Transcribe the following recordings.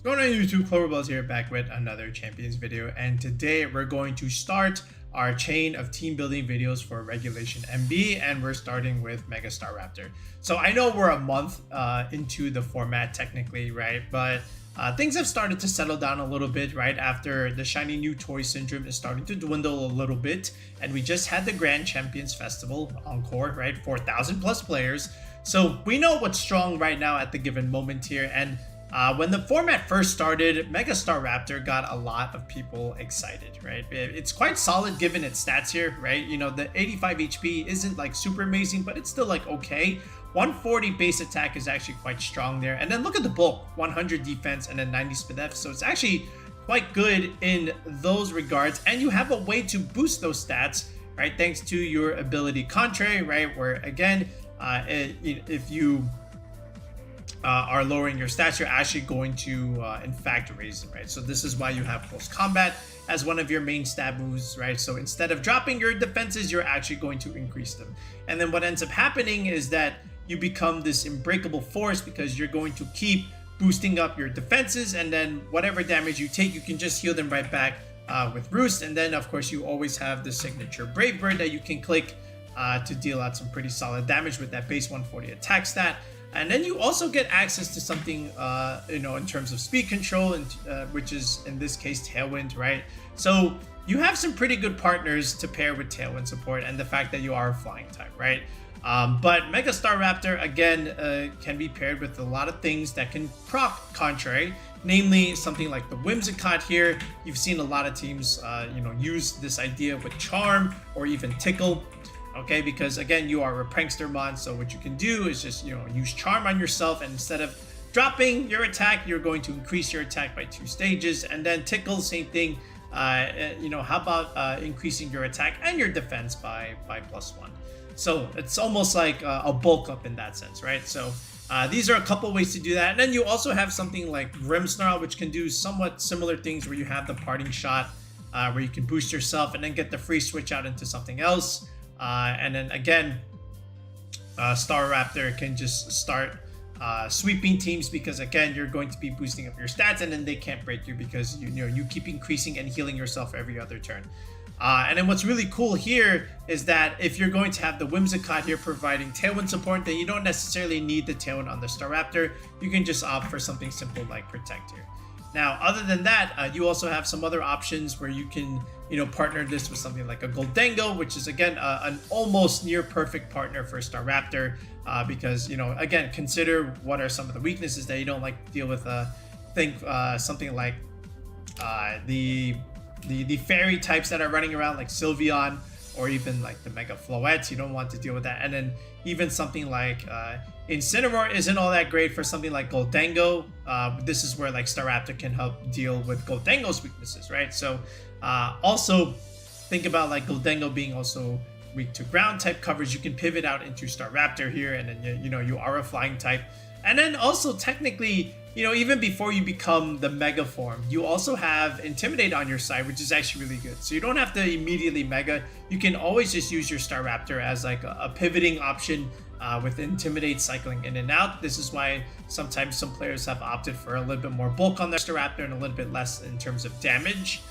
What's going on YouTube? Cloverbells here, back with another Champions video, and today we're going to start our chain of team building videos for Regulation MB, and we're starting with Mega Staraptor. So I know we're a month into the format technically, right? But things have started to settle down a little bit, right? After the shiny new toy syndrome is starting to dwindle a little bit, and we just had the Grand Champions Festival Encore, right? 4,000 plus players. So we know what's strong right now at the given moment here, and when the format first started, Mega Staraptor got a lot of people excited, right? It's quite solid given its stats here, right? You know, the 85 HP isn't like super amazing, but it's still like okay. 140 base attack is actually quite strong there. And then look at the bulk, 100 defense and then 90 speed F. So it's actually quite good in those regards. And you have a way to boost those stats, right? Thanks to your ability Contrary, right? Where again, if you are lowering your stats, you're actually going to in fact raise them, right? So this is why you have close combat as one of your main stat moves, right? So instead of dropping your defenses, you're actually going to increase them. And then what ends up happening is that you become this unbreakable force because you're going to keep boosting up your defenses, and then whatever damage you take, you can just heal them right back with Roost. And then of course you always have the signature Brave Bird that you can click to deal out some pretty solid damage with that base 140 attack stat. And then you also get access to something, you know, in terms of speed control, and which is in this case Tailwind, right? So you have some pretty good partners to pair with Tailwind support, and the fact that you are a flying type, right? But Mega Staraptor again can be paired with a lot of things that can proc Contrary, namely something like the Whimsicott here. You've seen a lot of teams, you know, use this idea with Charm or even Tickle. Okay, because again, you are a prankster mon, so what you can do is just, you know, use Charm on yourself, and instead of dropping your attack, you're going to increase your attack by 2 stages. And then Tickle, same thing. You know, how about increasing your attack and your defense by +1? So it's almost like a bulk up in that sense, right? So these are a couple ways to do that. And then you also have something like Grimmsnarl, which can do somewhat similar things, where you have the parting shot, where you can boost yourself and then get the free switch out into something else. And then again, Staraptor can just start sweeping teams, because again, you're going to be boosting up your stats, and then they can't break you because you know you keep increasing and healing yourself every other turn. And then what's really cool here is that if you're going to have the Whimsicott here providing Tailwind support, then you don't necessarily need the Tailwind on the Staraptor. You can just opt for something simple like Protect here. Now, other than that, you also have some other options where you can, you know, partner this with something like a Gholdengo, which is again an almost near perfect partner for Staraptor, because, you know, again, consider what are some of the weaknesses that you don't like to deal with. Think something like the fairy types that are running around, like Sylveon, or even like the Mega Floettes. You don't want to deal with that. And then even something like Incineroar isn't all that great for something like Gholdengo. This is where like Staraptor can help deal with Gholdengo's weaknesses, right? So also think about like Gholdengo being also weak to ground type coverage. You can pivot out into Staraptor here, and then you know you are a flying type. And then also technically, you know, even before you become the Mega form, you also have Intimidate on your side, which is actually really good. So you don't have to immediately Mega. You can always just use your Staraptor as like a pivoting option with Intimidate cycling in and out. This is why sometimes some players have opted for a little bit more bulk on their Staraptor and a little bit less in terms of damage,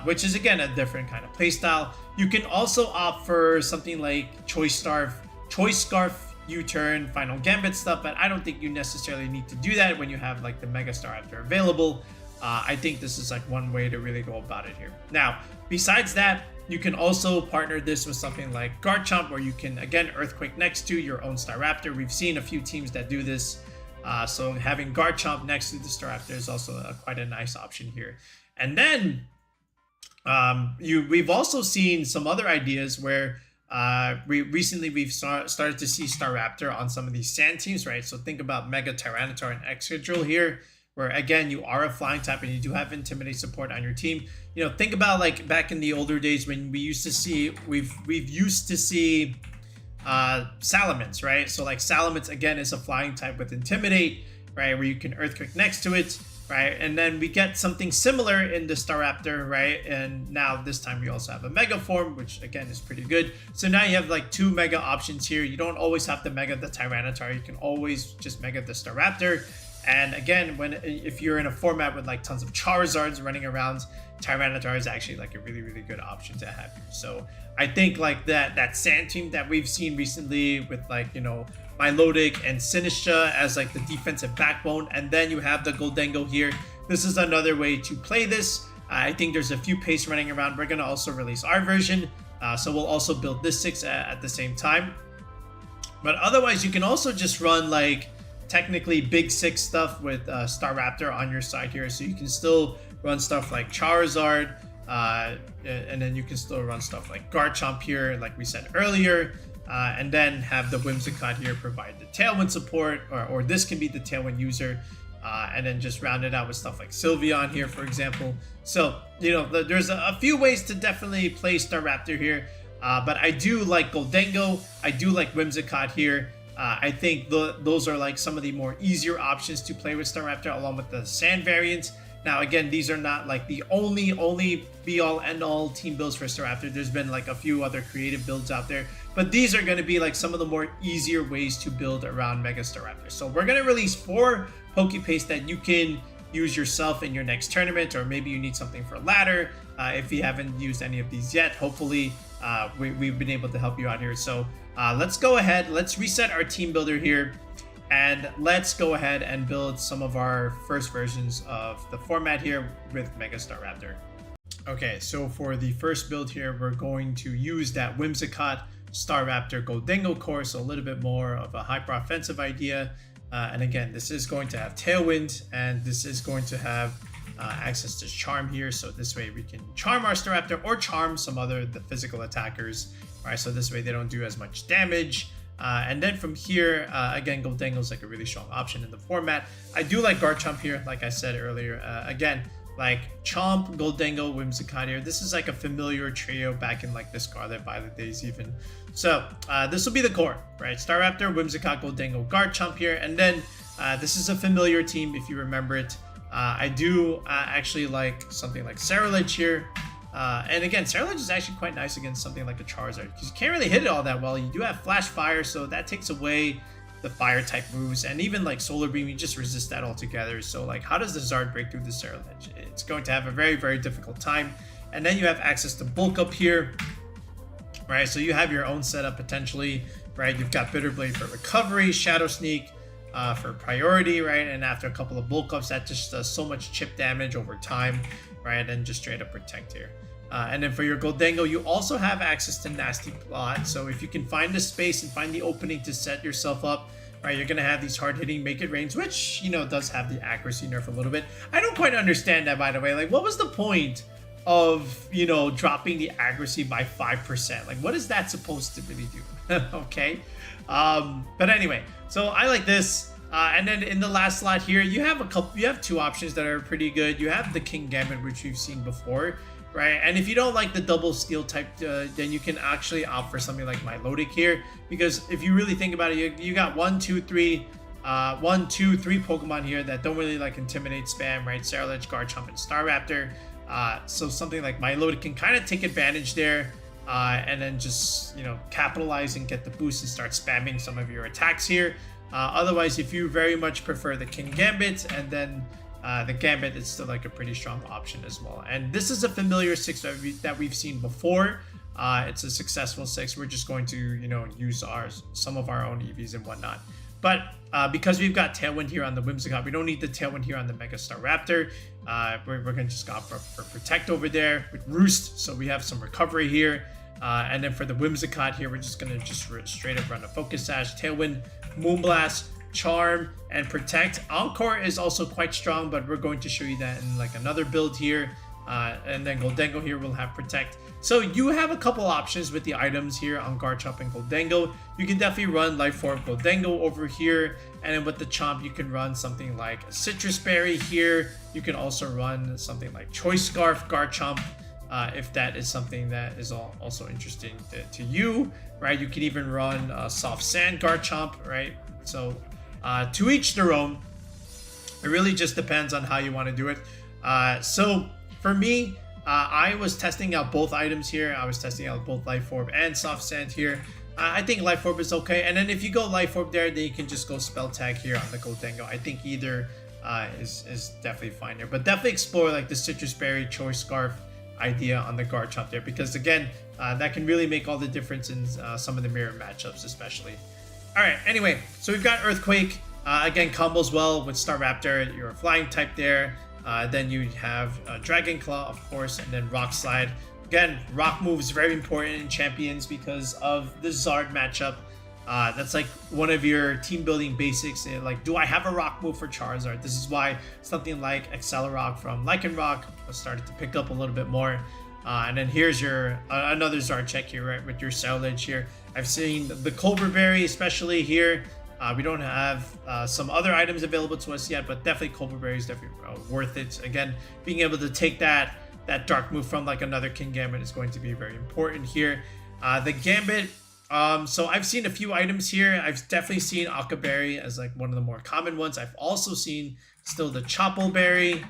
which is again a different kind of playstyle. You can also opt for something like Choice Scarf, U-turn, Final Gambit stuff, but I don't think you necessarily need to do that when you have like the Mega Staraptor available. I think this is like one way to really go about it here. Now, besides that, you can also partner this with something like Garchomp, where you can again Earthquake next to your own Staraptor. We've seen a few teams that do this, so having Garchomp next to the Staraptor is also quite a nice option here. And then we've also seen some other ideas where we've started to see Staraptor on some of these sand teams, right? So think about Mega Tyranitar and Excadrill here, where again you are a flying type and you do have Intimidate support on your team. You know, think about like back in the older days when we used to see we've used to see Salamence, right? So like Salamence again is a flying type with Intimidate, right? Where you can Earthquake next to it, right? And then we get something similar in the Staraptor, right? And now this time we also have a Mega form, which again is pretty good. So now you have like 2 Mega options here. You don't always have to Mega the Tyranitar. You can always just Mega the Staraptor. And again, if you're in a format with like tons of Charizards running around, Tyranitar is actually like a really, really good option to have here. So I think like that Sand team that we've seen recently with like, you know, Milotic and Sinistra as like the defensive backbone, and then you have the Gholdengo here. This is another way to play this. I think there's a few pace running around. We're going to also release our version. So we'll also build this 6 at the same time. But otherwise, you can also just run like technically big 6 stuff with Staraptor on your side here. So you can still run stuff like Charizard. And then you can still run stuff like Garchomp here, like we said earlier. And then have the Whimsicott here provide the Tailwind support, or this can be the Tailwind user. And then just round it out with stuff like Sylveon here, for example. So, you know, there's a few ways to definitely play Staraptor here. But I do like Gholdengo. I do like Whimsicott here. I think those are like some of the more easier options to play with Staraptor, along with the Sand variant. Now, again, these are not like the only be-all, end-all team builds for Staraptor. There's been like a few other creative builds out there. But these are going to be like some of the more easier ways to build around Mega Staraptor. So we're going to release 4 Pokepaste that you can use yourself in your next tournament, or maybe you need something for ladder. If you haven't used any of these yet, hopefully we've been able to help you out here. So let's go ahead. Let's reset our team builder here. And let's go ahead and build some of our first versions of the format here with Mega Staraptor. Okay, so for the first build here, we're going to use that Whimsicott Staraptor Gholdengo core, so a little bit more of a hyper offensive idea. And again, this is going to have Tailwind, and this is going to have access to Charm here. So this way we can Charm our Staraptor or Charm some other the physical attackers. All right, so this way they don't do as much damage. And then from here, again, Gholdengo is like a really strong option in the format. I do like Garchomp here, like I said earlier. Again, like Chomp, Gholdengo, Whimsicott here. This is like a familiar trio back in like the Scarlet Violet days even. So this will be the core, right? Staraptor, Whimsicott, Gholdengo, Garchomp here. And then this is a familiar team if you remember it. I do actually like something like Cerulege here. And again, Cerulege is actually quite nice against something like a Charizard, because you can't really hit it all that well. You do have Flash Fire, so that takes away the fire type moves, and even like Solar Beam, you just resist that altogether. So like, how does the Zard break through the Cerulege? It's going to have a very, very difficult time. And then you have access to Bulk Up here, right? So you have your own setup potentially, right? You've got Bitter Blade for recovery, Shadow Sneak for priority, right? And after a couple of Bulk Ups, that just does so much chip damage over time, right? And just straight up protect here. And then for your Gholdengo, you also have access to Nasty Plot. So if you can find the space and find the opening to set yourself up, right, you're going to have these hard-hitting Make It Rains, which, you know, does have the accuracy nerf a little bit. I don't quite understand that, by the way. Like, what was the point of, you know, dropping the accuracy by 5%? Like, what is that supposed to really do? Okay. But anyway, so I like this. And then in the last slot here, you have 2 options that are pretty good. You have the King Gambit, which we've seen before, right? And if you don't like the double steel type, then you can actually opt for something like Milotic here, because if you really think about it, you got 1, 2, 3 Pokemon here that don't really like intimidate spam, right? Cerulege, Garchomp, and Staraptor. So something like Milotic can kind of take advantage there, and then just, you know, capitalize and get the boost and start spamming some of your attacks here. Otherwise, if you very much prefer the King Gambit, and then the Gambit is still like a pretty strong option as well. And this is a familiar 6 that we've seen before. It's a successful 6. We're just going to, you know, use some of our own EVs and whatnot. But because we've got Tailwind here on the Whimsicott, we don't need the Tailwind here on the Mega Staraptor. We're going to just go for Protect over there with Roost. So we have some recovery here. And then for the Whimsicott here, we're just going to just straight up run a Focus Sash, Tailwind, Moonblast, Charm, and Protect. Encore is also quite strong, but we're going to show you that in like another build here. And then Gholdengo here will have Protect. So you have a couple options with the items here on Garchomp and Gholdengo. You can definitely run Life Orb Gholdengo over here, and then with the Chomp you can run something like a Citrus Berry here. You can also run something like Choice Scarf Garchomp, if that is something that is also interesting to you, right? You can even run Soft Sand Garchomp, right? So to each their own. It really just depends on how you want to do it. So for me, I was testing out both items here. I was testing out both Life Orb and Soft Sand here. I think Life Orb is okay. And then if you go Life Orb there, then you can just go Spell Tag here on the Gholdengo. I think either is definitely fine here. But definitely explore like the Citrus Berry Choice Scarf idea on the Garchomp there, because again, that can really make all the difference in some of the mirror matchups especially. Alright, anyway, so we've got Earthquake. Again, combos well with Staraptor. You're a flying type there. Then you have Dragon Claw, of course, and then Rock Slide. Again, rock move is very important in Champions because of the Zard matchup. That's like one of your team building basics. Like, do I have a rock move for Charizard? This is why something like Accelerock from Lycanroc started to pick up a little bit more. And then here's your another Zard check here, right, with your Ceruledge here. I've seen the Cobra Berry, especially here. We don't have some other items available to us yet, but definitely Cobra Berry is definitely worth it. Again, being able to take that dark move from like another King Gambit is going to be very important here. The Gambit, so I've seen a few items here. I've definitely seen Aqua Berry as like one of the more common ones. I've also seen still the Chople Berry,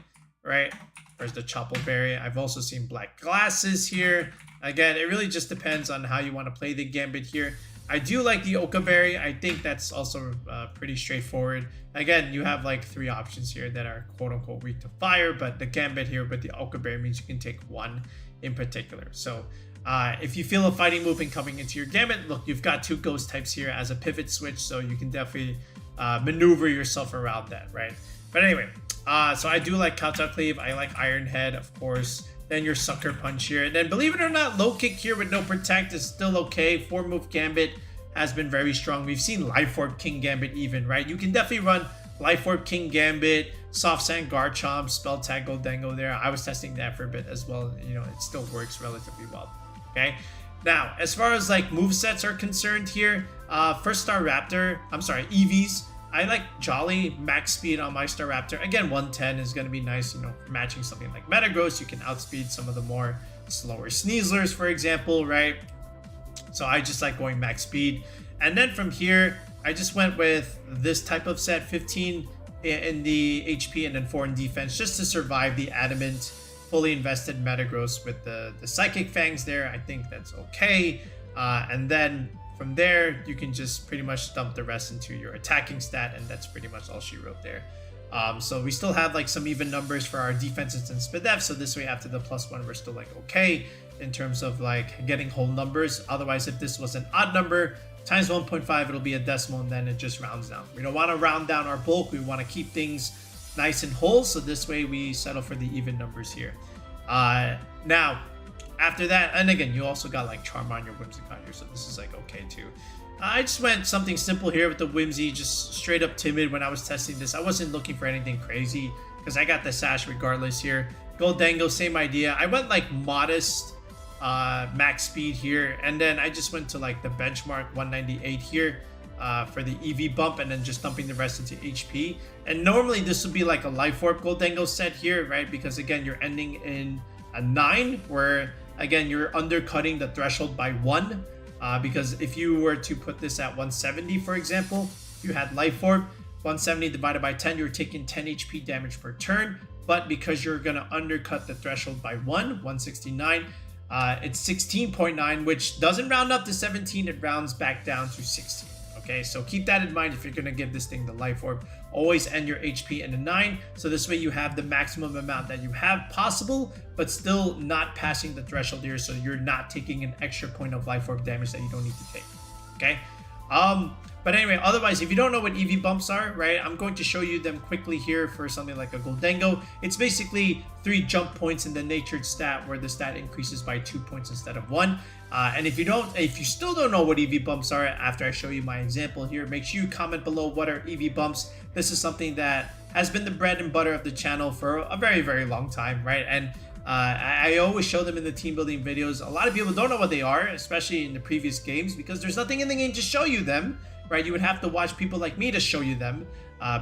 right? Where's the Chople Berry? I've also seen Black Glasses here. Again, it really just depends on how you want to play the Gambit here. I do like the Oka Berry. I think that's also pretty straightforward. Again, you have like 3 options here that are quote-unquote weak to fire, but the Gambit here with the Oka Berry means you can take one in particular. So if you feel a fighting movement coming into your Gambit, look, you've got 2 ghost types here as a pivot switch, so you can definitely maneuver yourself around that, right? But anyway, so I do like Kowtow Cleave. I like Iron Head, of course. Then your Sucker Punch here. And then, believe it or not, Low Kick here with no Protect is still okay. 4-move Gambit has been very strong. We've seen Life Orb King Gambit even, right? You can definitely run Life Orb King Gambit, Soft Sand Garchomp, Spell Tag Gholdengo there. I was testing that for a bit as well. You know, it still works relatively well, okay? Now, as far as like movesets are concerned here, first Staraptor, I'm sorry, EVs. I like Jolly max speed on my Staraptor. Again, 110 is going to be nice, you know, matching something like Metagross. You can outspeed some of the more slower Sneaslers, for example, right? So I just like going max speed. And then from here, I just went with this type of set, 15 in the HP and then 4 in defense, just to survive the Adamant fully invested Metagross with the Psychic Fangs there. I think that's okay. And then from there, you can just pretty much dump the rest into your attacking stat, and that's pretty much all she wrote there. So we still have like some even numbers for our defenses and SPDF, so this way after the +1, we're still like okay in terms of like getting whole numbers. Otherwise, if this was an odd number, times 1.5, it'll be a decimal, and then it just rounds down. We don't want to round down our bulk. We want to keep things nice and whole, so this way we settle for the even numbers here. Now, after that, and again, you also got like Charm on your Whimsicott here, so this is like okay too. I just went something simple here with the Whimsy, just straight up timid when I was testing this. I wasn't looking for anything crazy because I got the Sash regardless here. Gholdengo, same idea. I went like modest max speed here, and then I just went to like the benchmark 198 here for the EV bump, and then just dumping the rest into HP. And normally this would be like a Life Orb Gholdengo set here, right? Because again, you're ending in a 9, where again, you're undercutting the threshold by 1. Because if you were to put this at 170, for example, you had Life Orb, 170 divided by 10, you're taking 10 HP damage per turn. But because you're going to undercut the threshold by 169, it's 16.9, which doesn't round up to 17, it rounds back down to 16. Okay, so keep that in mind if you're going to give this thing the Life Orb. Always end your HP in a 9, so this way you have the maximum amount that you have possible, but still not passing the threshold here, so you're not taking an extra point of Life Orb damage that you don't need to take. Okay? But anyway, otherwise, if you don't know what EV bumps are, right, I'm going to show you them quickly here for something like a Gholdengo. It's basically 3 jump points in the natured stat where the stat increases by 2 points instead of 1. And if you still don't know what EV bumps are after I show you my example here, make sure you comment below what are EV bumps. This is something that has been the bread and butter of the channel for a very, very long time, right? And I always show them in the team building videos. A lot of people don't know what they are, especially in the previous games, because there's nothing in the game to show you them, right? You would have to watch people like me to show you them,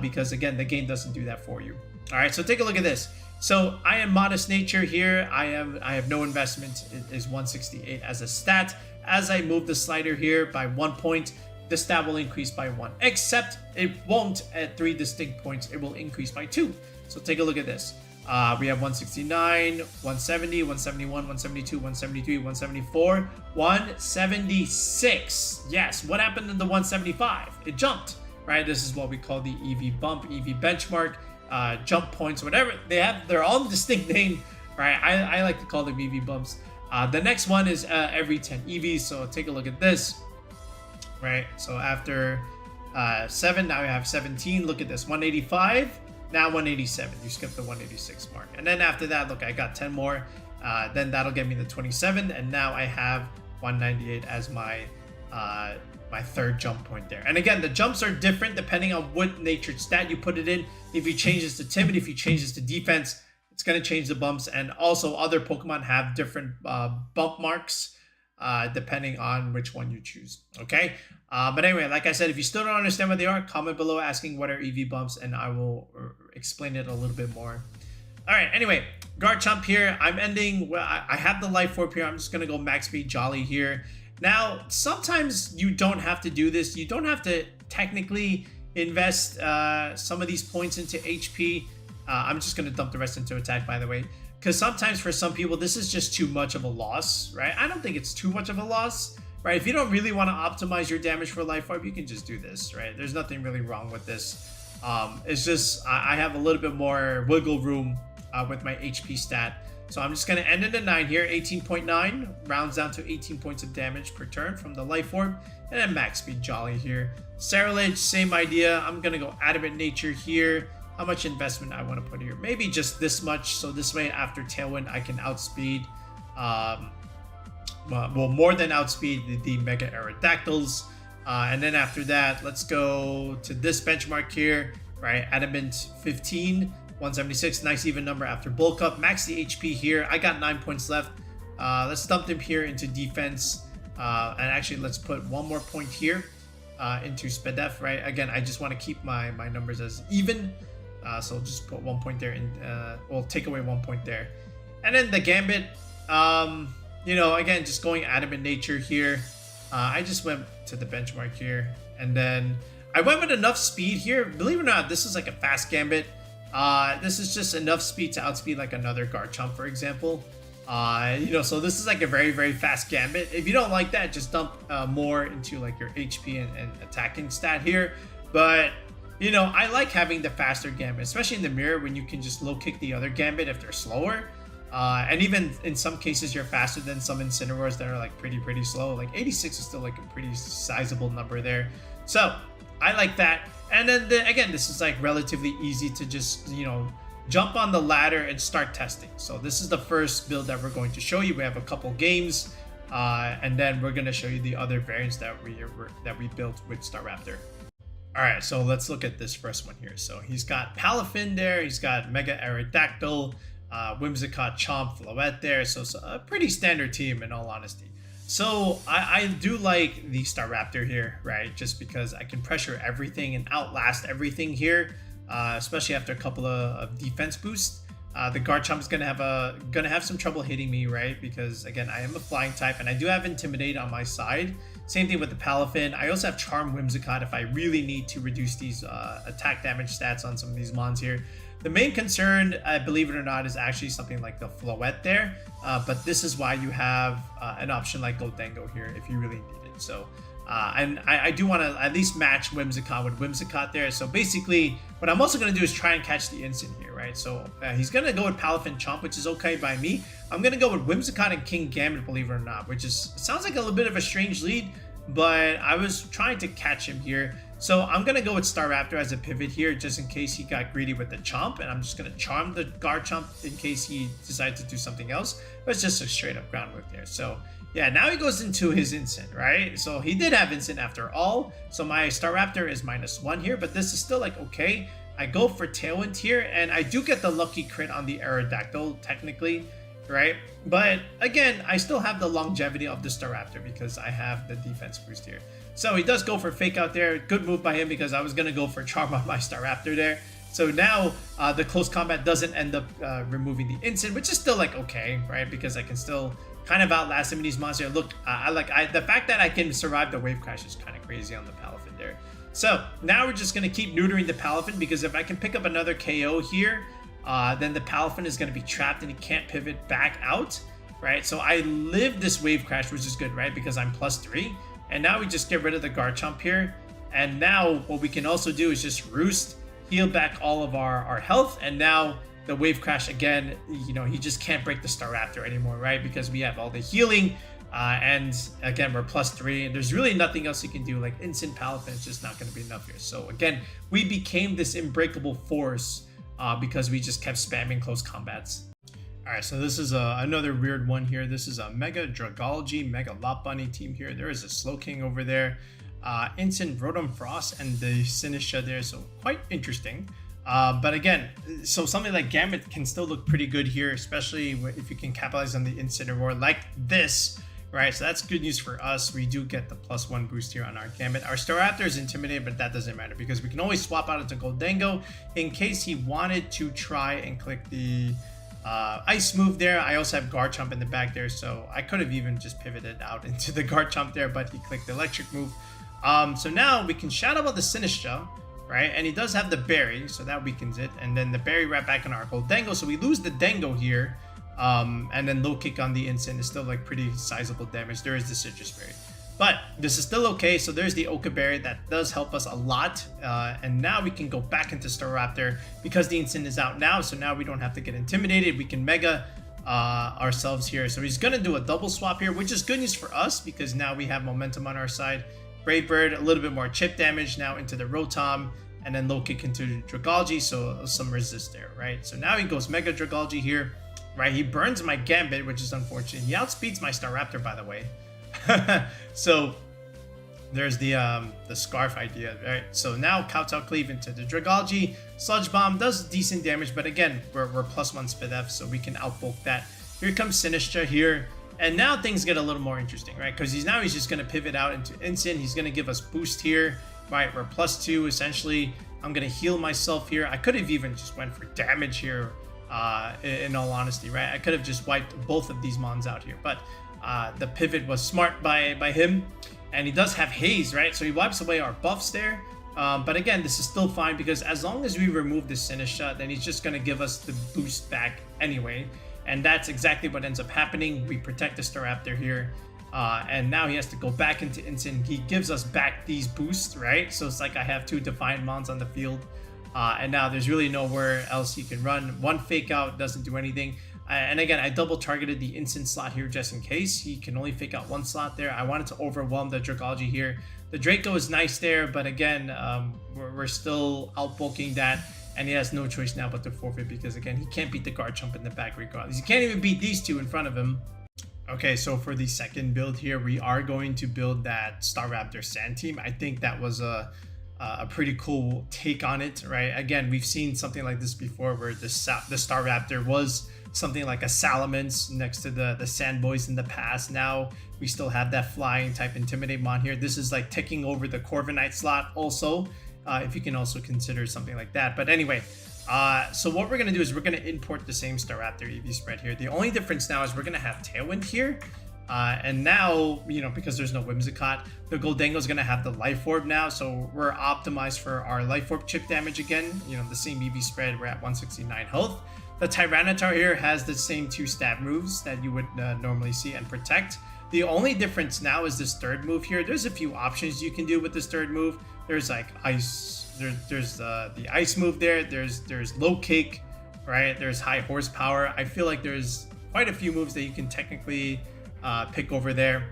because again, the game doesn't do that for you. All right, so take a look at this. So I am modest nature here. I have no investment. It is 168 as a stat. As I move the slider here by 1 point, the stat will increase by 1, except it won't at 3 distinct points. It will increase by 2. So take a look at this. We have 169, 170, 171, 172, 173, 174, 176. Yes, what happened to the 175? It jumped, right? This is what we call the EV bump, EV benchmark. jump points, whatever they have. They're all distinct name, right? I like to call them EV bumps. The next one is every 10 EVs. So take a look at this, right? So after 7, now we have 17. Look at this, 185. Now 187. You skip the 186 mark, and then after that, look, I got 10 more. Then that'll get me the 27, and now I have 198 as my my third jump point there. And again, the jumps are different depending on what natured stat you put it in. If you change this to timid, if you change this to defense, it's going to change the bumps. And also other Pokemon have different bump marks depending on which one you choose. Okay. But anyway, like I said, if you still don't understand what they are, comment below asking what are EV bumps, and I will explain it a little bit more. All right. Anyway, Garchomp here. I'm ending. Well, I have the Life Orb here. I'm just going to go max speed Jolly here. Now, sometimes you don't have to do this. You don't have to technically invest some of these points into HP. I'm just going to dump the rest into attack, by the way, because sometimes for some people, this is just too much of a loss, right? I don't think it's too much of a loss, right? If you don't really want to optimize your damage for Life Orb, you can just do this, right? There's nothing really wrong with this. It's just I have a little bit more wiggle room with my HP stat. So I'm just going to end it at 9 here. 18.9 rounds down to 18 points of damage per turn from the Life Orb. And then max speed Jolly here. Ceruledge, same idea. I'm going to go Adamant Nature here. How much investment I want to put here? Maybe just this much. So this way, after Tailwind, I can outspeed, well, more than outspeed the Mega Aerodactyls. And then after that, let's go to this benchmark here, right? Adamant 15. 176, nice even number after bulk up. Max the HP here. I got 9 points left. Let's dump them here into defense. And actually, let's put one more point here into Spadef, right? Again, I just want to keep my numbers as even. So I'll just put 1 point there, and we'll take away 1 point there. And then the Gambit, you know, again, just going Adamant Nature here. I just went to the benchmark here. And then I went with enough speed here. Believe it or not, this is like a fast Gambit. This is just enough speed to outspeed like another Garchomp, for example. You know, so this is like a very, very fast Gambit. If you don't like that, just dump more into like your HP and attacking stat here. But, you know, I like having the faster Gambit, especially in the mirror when you can just low kick the other Gambit if they're slower. And even in some cases, you're faster than some Incineroars that are like pretty slow. Like 86 is still like a pretty sizable number there. So I like that. And then again, this is like relatively easy to just, you know, jump on the ladder and start testing. So this is the first build that we're going to show you. We have a couple games, and then we're going to show you the other variants that we built with Staraptor. All right, so let's look at this first one here. So he's got Palafin there. He's got Mega Aerodactyl, Whimsicott, Chomp, Floette there. So a pretty standard team in all honesty. So I do like the Staraptor here, right? Just because I can pressure everything and outlast everything here, especially after a couple of defense boosts. The Garchomp is gonna have some trouble hitting me, right? Because again, I am a flying type, and I do have Intimidate on my side. Same thing with the Palafin. I also have Charm Whimsicott if I really need to reduce these attack damage stats on some of these mons here. The main concern, believe it or not, is actually something like the Floette there. But this is why you have an option like Gholdengo here if you really need it. So, and I do want to at least match Whimsicott with Whimsicott there. So basically, what I'm also going to do is try and catch the instant here, right? So he's going to go with Palafin Chomp, which is okay by me. I'm going to go with Whimsicott and King Gambit, believe it or not, which is sounds like a little bit of a strange lead, but I was trying to catch him here. So I'm going to go with Staraptor as a pivot here, just in case he got greedy with the Chomp, and I'm just going to charm the Garchomp in case he decides to do something else. But it's just a straight up ground whip there. So yeah, now he goes into his Instant, right? So he did have Instant after all. So my Staraptor is -1 here, but this is still like okay. I go for Tailwind here, and I do get the lucky crit on the Aerodactyl technically, right? But again, I still have the longevity of the Staraptor because I have the defense boost here. So he does go for Fake Out there. Good move by him because I was going to go for Charm on my Staraptor there. So now the close combat doesn't end up removing the Instant, which is still like okay, right? Because I can still kind of outlast him in these monsters. Look, the fact that I can survive the Wave Crash is kind of crazy on the Palafin there. So now we're just going to keep neutering the Palafin because if I can pick up another KO here, then the Palafin is going to be trapped and he can't pivot back out, right? So I live this Wave Crash, which is good, right? Because I'm +3. And now we just get rid of the Garchomp here. And now what we can also do is just Roost heal back all of our health, and now the wave crash again, you know, he just can't break the Staraptor anymore, right? Because we have all the healing, and again, we're +3, and there's really nothing else you can do. Like instant Palafin is just not going to be enough here. So again, we became this unbreakable force because we just kept spamming close combats. All right, so this is another weird one here. This is a Mega Dragology, Mega Lot Bunny team here. There is a Slowking over there, Instant Rotom Frost, and the Sinistra there. So quite interesting. But again, so something like Gambit can still look pretty good here, especially if you can capitalize on the Incineroar like this, right? So that's good news for us. We do get the +1 boost here on our Gambit. Our Staraptor is intimidated, but that doesn't matter because we can always swap out into Gholdengo in case he wanted to try and click the ice move there. I also have Garchomp in the back there, so I could have even just pivoted out into the Garchomp there, but he clicked the electric move. So now we can Shadow Ball the Sinistra, right? And he does have the berry, so that weakens it. And then the berry right back on our Gholdengo, so we lose the Dengo here. And then low kick on the instant is still like pretty sizable damage. There is the citrus berry, but this is still okay. So there's the Oka berry that does help us a lot. And now we can go back into Staraptor because the instant is out now. So now we don't have to get intimidated. We can mega ourselves here. So he's gonna do a double swap here, which is good news for us because now we have momentum on our side. Brave Bird, a little bit more chip damage now into the Rotom, and then low kick into Dragology, so some resist there, right? So now he goes Mega Dragology here, right? He burns my Gambit, which is unfortunate. He outspeeds my Staraptor, by the way. So there's the Scarf idea, right? So now Kowtow Cleave into the Dragology. Sludge Bomb does decent damage, but again, we're +1 Spit F, so we can outbulk that. Here comes Sinistra here. And now things get a little more interesting, right? Because he's just going to pivot out into Instant. He's going to give us boost here, right? We're +2, essentially. I'm going to heal myself here. I could have even just went for damage here, in all honesty, right? I could have just wiped both of these mons out here. But the pivot was smart by him. And he does have Haze, right? So he wipes away our buffs there. But again, this is still fine because as long as we remove the Sinistra, then he's just going to give us the boost back anyway. And that's exactly what ends up happening. We protect the Staraptor here. And now he has to go back into Instant. He gives us back these boosts, right? So it's like I have 2 Defiant Mons on the field. And now there's really nowhere else he can run. One Fake Out doesn't do anything. And again, I double targeted the Instant slot here just in case. He can only Fake Out 1 slot there. I wanted to overwhelm the Dragology here. The Draco is nice there, but again, we're still outbulking that. And he has no choice now but to forfeit because, again, he can't beat the Garchomp in the back regardless. He can't even beat these two in front of him. Okay, so for the second build here, we are going to build that Staraptor Sand team. I think that was a pretty cool take on it, right? Again, we've seen something like this before where the Staraptor was something like a Salamence next to the Sand Boys in the past. Now we still have that flying type Intimidate Mon here. This is like taking over the Corviknight slot also. If you can also consider something like that. But anyway, so what we're going to do is we're going to import the same Staraptor EV spread here. The only difference now is we're going to have Tailwind here. And now, you know, because there's no Whimsicott, the Gholdengo is going to have the Life Orb now. So we're optimized for our Life Orb chip damage again. You know, the same EV spread. We're at 169 health. The Tyranitar here has the same 2 stab moves that you would normally see and protect. The only difference now is this third move here. There's a few options you can do with this third move. There's like ice, there's the ice move there. There's low kick, right? There's high horsepower. I feel like there's quite a few moves that you can technically pick over there.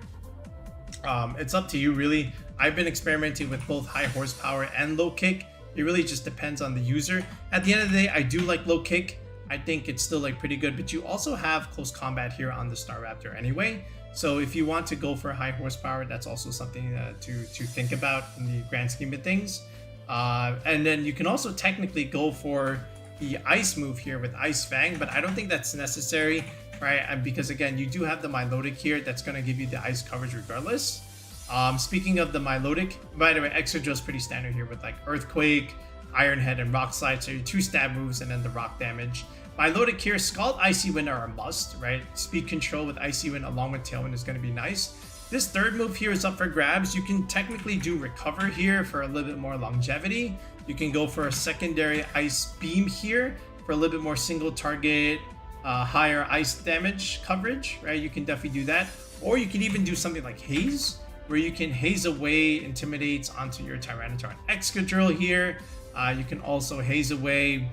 It's up to you really. I've been experimenting with both high horsepower and low kick. It really just depends on the user. At the end of the day, I do like low kick. I think it's still like pretty good, but you also have close combat here on the Staraptor anyway. So if you want to go for high horsepower, that's also something to think about in the grand scheme of things. And then you can also technically go for the ice move here with Ice Fang, but I don't think that's necessary, right? Because again, you do have the Milotic here that's going to give you the ice coverage regardless. Speaking of the Milotic, by the way, Excadrill is pretty standard here with like Earthquake, Iron Head, and Rock Slide. So your 2 stab moves and then the rock damage. Milotic here, Scald, Icy Wind are a must, right? Speed control with Icy Wind along with Tailwind is going to be nice. This third move here is up for grabs. You can technically do Recover here for a little bit more longevity. You can go for a secondary Ice Beam here for a little bit more single target, higher ice damage coverage, right? You can definitely do that. Or you can even do something like Haze, where you can haze away Intimidates onto your Tyranitar and Excadrill here. You can also haze away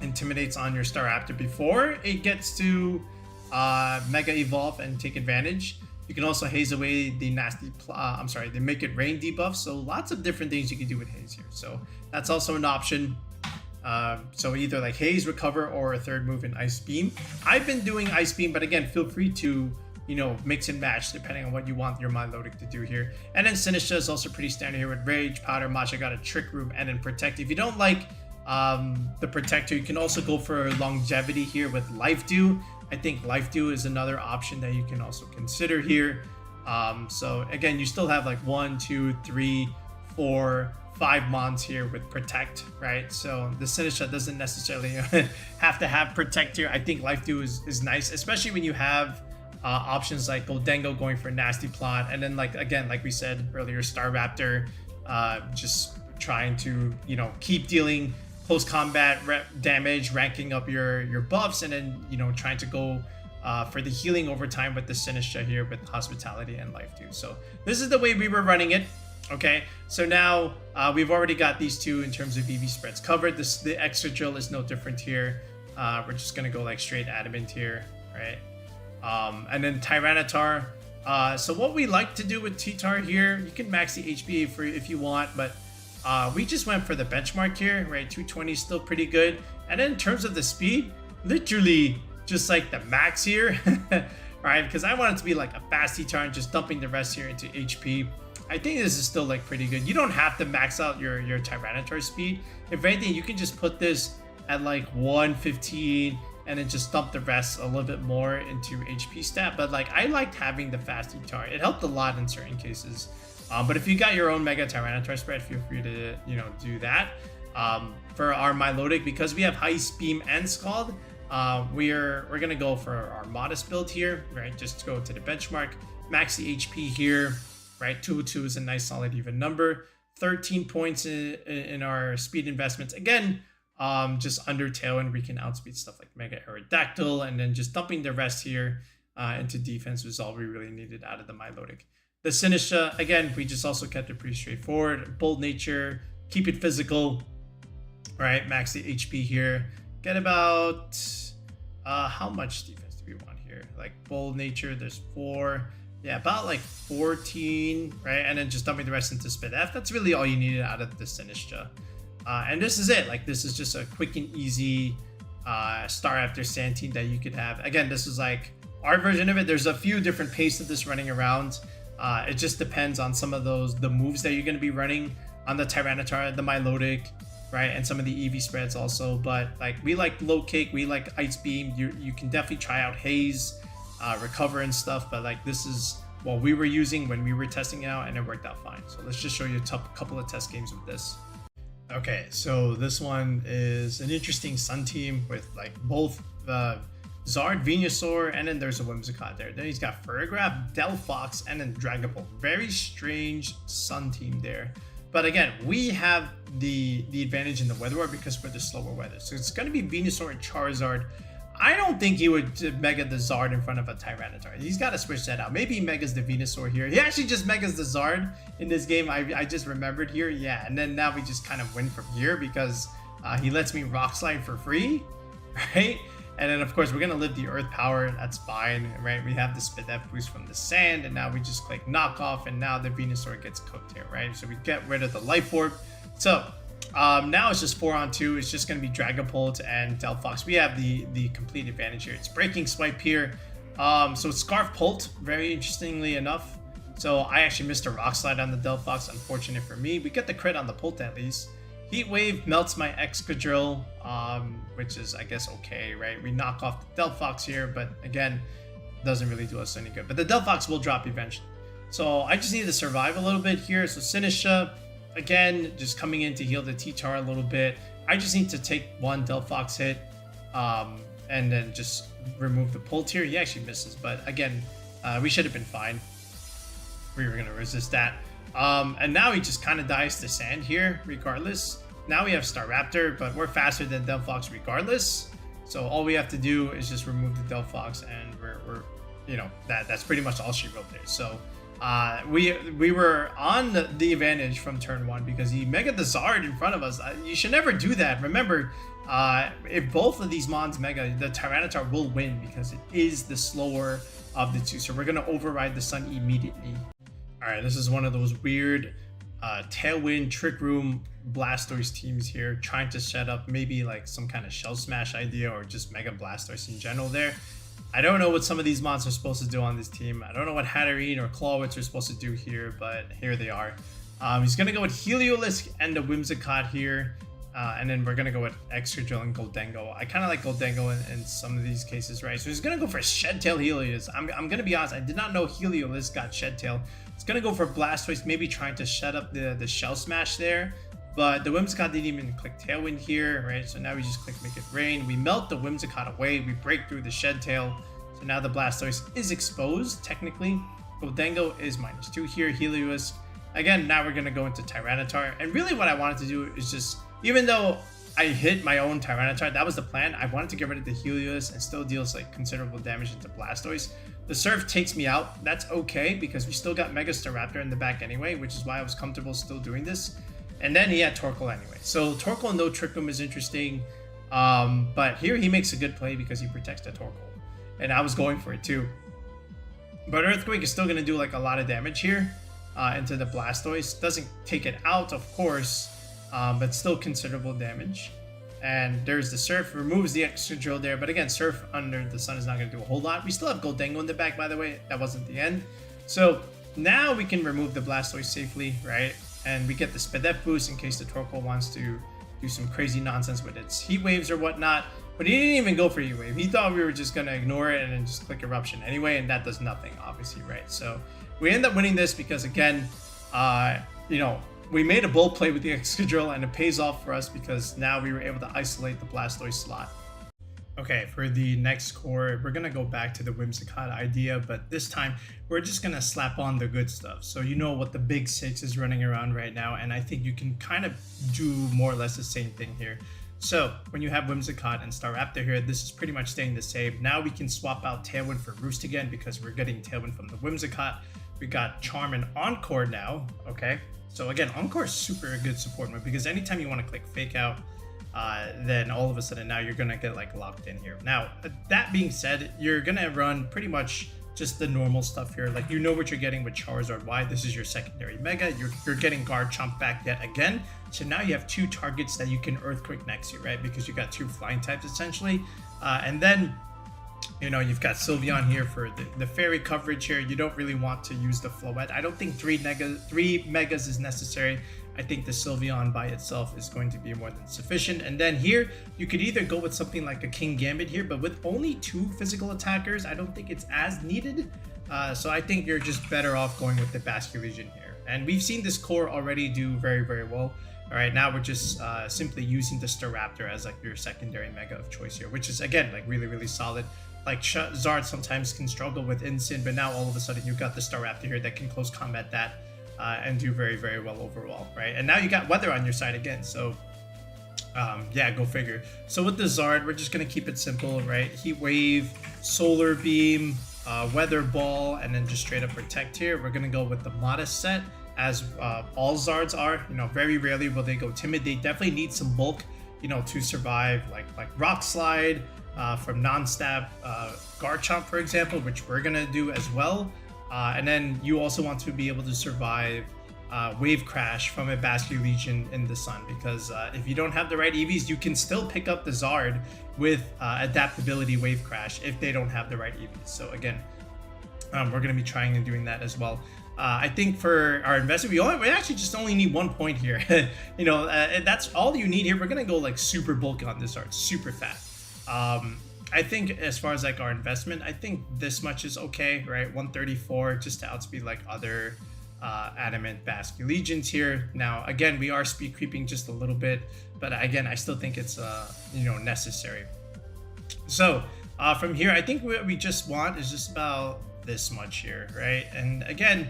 Intimidates on your Staraptor before it gets to Mega Evolve and take advantage. You can also haze away the the Make It Rain debuff. So lots of different things you can do with haze here. So that's also an option. So either like haze, recover, or a third move in Ice Beam. I've been doing Ice Beam, but again, feel free to, you know, mix and match depending on what you want your Milotic to do here. And then Sinistra is also pretty standard here with Rage, Powder, Matcha got a Trick Room, and then Protect. If you don't like the Protector, you can also go for longevity here with Life Dew. I think Life Dew is another option that you can also consider here. So again, you still have like 1, 2, 3, 4, 5 mons here with Protect, right? So the Sinistra doesn't necessarily have to have Protect here. I think Life Dew is nice, especially when you have options like Gholdengo going for Nasty Plot, and then like again, like we said earlier, Staraptor just trying to, you know, keep dealing close combat damage, ranking up your buffs, and then, you know, trying to go for the healing over time with the Sinistra here with Hospitality and Life Dew. So this is the way we were running it. Okay, so now we've already got these two in terms of EV spreads covered. The extra drill is no different here. We're just gonna go like straight adamant here, right? And then Tyranitar. So what we like to do with T-Tar here, you can max the HP if you want, but we just went for the benchmark here, right? 220 is still pretty good. And then in terms of the speed, literally just like the max here, right? Because I want it to be like a fast T-Tar and just dumping the rest here into HP. I think this is still like pretty good. You don't have to max out your Tyranitar speed. If anything, you can just put this at like 115 and then just dump the rest a little bit more into HP stat. But like, I liked having the fast T-Tar. It helped a lot in certain cases. But if you got your own Mega Tyranitar spread, feel free to, you know, do that. For our Milotic, because we have Ice Beam and Scald, we're gonna go for our modest build here, right? Just go to the benchmark, max the HP here, right? 202 is a nice solid even number. 13 points in our speed investments. Again, just under Tailwind, we can outspeed stuff like Mega Aerodactyl, and then just dumping the rest here into defense was all we really needed out of the Milotic. The Sinistra, again, we just also kept it pretty straightforward. Bold Nature, keep it physical, right? Max the HP here. Get about, how much defense do we want here? Like Bold Nature, there's 4. Yeah, about like 14, right? And then just dumping the rest into Spit F. That's really all you needed out of the Sinistra. And this is it. Like, this is just a quick and easy Staraptor Sand team that you could have. Again, this is like our version of it. There's a few different paces of this running around. It just depends on some of the moves that you're going to be running on the Tyranitar, the Milotic, right? And some of the EV spreads also. But like, we like Low Kick, we like Ice Beam. You can definitely try out Haze, Recover and stuff. But like, this is what we were using when we were testing it out, and it worked out fine. So let's just show you a couple of test games with this. Okay, so this one is an interesting Sun team with like both Zard, Venusaur, and then there's a Whimsicott there. Then he's got Ferrograph, Delphox, and then Dragapult. Very strange Sun team there. But again, we have the advantage in the weather war because we're the slower weather. So it's going to be Venusaur and Charizard. I don't think he would Mega the Zard in front of a Tyranitar. He's got to switch that out. Maybe he Megas the Venusaur here. He actually just Megas the Zard in this game. I just remembered here. Yeah, and then now we just kind of win from here because he lets me Rock Slide for free, right? And then, of course, we're going to live the Earth Power. That's fine, right? We have the Spit F boost from the Sand, and now we just click Knock Off, and now the Venusaur gets cooked here, right? So we get rid of the Life Orb. So now it's just 4-on-2. It's just going to be Dragapult and Delphox. We have the complete advantage here. It's Breaking Swipe here. So it's Scarf Pult, very interestingly enough. So I actually missed a Rock Slide on the Delphox. Unfortunate for me. We get the crit on the Pult at least. Heat Wave melts my Excadrill, which is, I guess, okay, right? We knock off the Delphox here, but again, doesn't really do us any good. But the Delphox will drop eventually. So I just need to survive a little bit here. So Sinistra, again, just coming in to heal the T-Tar a little bit. I just need to take one Delphox hit and then just remove the Pult here. He actually misses, but again, we should have been fine. We were going to resist that. And now he just kind of dies to Sand here, regardless. Now we have Staraptor, but we're faster than Delphox regardless. So all we have to do is just remove the Delphox, and we're you know, that's pretty much all she wrote there. So we were on the advantage from turn 1 because he mega the Zard in front of us. You should never do that. Remember, if both of these mons mega, the Tyranitar will win because it is the slower of the two. So we're gonna override the Sun immediately. All right, this is one of those weird Tailwind Trick Room Blastoise teams here, trying to set up maybe like some kind of Shell Smash idea or just Mega Blastoise in general there. I don't know what some of these mons are supposed to do on this team. I don't know what Hatterene or Clawitz are supposed to do here, but here they are. He's going to go with Heliolisk and the Whimsicott here. And then we're going to go with Excadrill and Gholdengo. I kind of like Gholdengo in some of these cases, right? So he's going to go for Shed Tail Heliolisk. I'm going to be honest, I did not know Heliolisk got Shed Tail. It's going to go for Blastoise, maybe trying to shut up the Shell Smash there. But the Whimsicott didn't even click Tailwind here, right? So now we just click Make It Rain. We melt the Whimsicott away. We break through the Shed Tail. So now the Blastoise is exposed, technically. Gholdengo is -2 here. Heliolisk. Again, now we're going to go into Tyranitar. And really what I wanted to do is just, even though I hit my own Tyranitar, that was the plan. I wanted to get rid of the Heliolisk and still deals like considerable damage into Blastoise. The Surf takes me out. That's okay because we still got Mega Staraptor in the back anyway, which is why I was comfortable still doing this. And then he had Torkoal anyway. So Torkoal no Trick Room is interesting. But here he makes a good play because he protects the Torkoal. And I was going for it too. But Earthquake is still going to do like a lot of damage here into the Blastoise. Doesn't take it out, of course, but still considerable damage. And there's the Surf, removes the Excadrill there. But again, Surf under the Sun is not going to do a whole lot. We still have Gholdengo in the back, by the way. That wasn't the end. So now we can remove the Blastoise safely, right? And we get the Spadef boost in case the Torkoal wants to do some crazy nonsense with its Heat Waves or whatnot. But he didn't even go for Heat Wave. He thought we were just going to ignore it and then just click Eruption anyway, and that does nothing, obviously, right? So we end up winning this because, again, you know, we made a bold play with the Excadrill, and it pays off for us because now we were able to isolate the Blastoise slot. Okay, for the next core, we're going to go back to the Whimsicott idea, but this time we're just going to slap on the good stuff. So you know what the big 6 is running around right now, and I think you can kind of do more or less the same thing here. So when you have Whimsicott and Staraptor here, this is pretty much staying the same. Now we can swap out Tailwind for Roost again because we're getting Tailwind from the Whimsicott. We got Charm and Encore now, okay? So again, Encore is super a good support move because anytime you want to click Fake Out, then all of a sudden now you're gonna get like locked in here. Now that being said, you're gonna run pretty much just the normal stuff here. Like, you know what you're getting with Charizard. Why? This is your secondary Mega. You're getting Garchomp back yet again. So now you have 2 targets that you can Earthquake next to, right? Because you got 2 flying types essentially. And then, you know, you've got Sylveon here for the fairy coverage here. You don't really want to use the Floette. I don't think 3 Megas is necessary. I think the Sylveon by itself is going to be more than sufficient. And then here, you could either go with something like a King Gambit here, but with only 2 physical attackers, I don't think it's as needed. So I think you're just better off going with the Basculegion here. And we've seen this core already do very, very well. All right, now we're just simply using the Staraptor as like your secondary Mega of choice here, which is, again, like really, really solid. Like Zard sometimes can struggle with Incin, but now all of a sudden you've got the Staraptor here that can close combat that. And do very, very well overall, right? And now you got Weather on your side again, so yeah, go figure. So with the Zard, we're just gonna keep it simple, right? Heat Wave, Solar Beam, Weather Ball, and then just straight up Protect here. We're gonna go with the Modest set, as all Zards are. You know, very rarely will they go Timid. They definitely need some bulk, you know, to survive, like Rock Slide from non-stab Garchomp, for example, which we're gonna do as well. And then you also want to be able to survive Wave Crash from a Basculegion in the Sun, because if you don't have the right EVs, you can still pick up the Zard with Adaptability Wave Crash if they don't have the right EVs. So again, we're going to be trying and doing that as well. I think for our investment, we actually just only need 1 point here. You know, that's all you need here. We're going to go like super bulky on this Zard, super fat. I think as far as like our investment, I think this much is okay, right? 134 just to outspeed like other adamant Basculegions here. Now, again, we are speed creeping just a little bit, but again, I still think it's you know, necessary. So from here, I think what we just want is just about this much here, right? And again,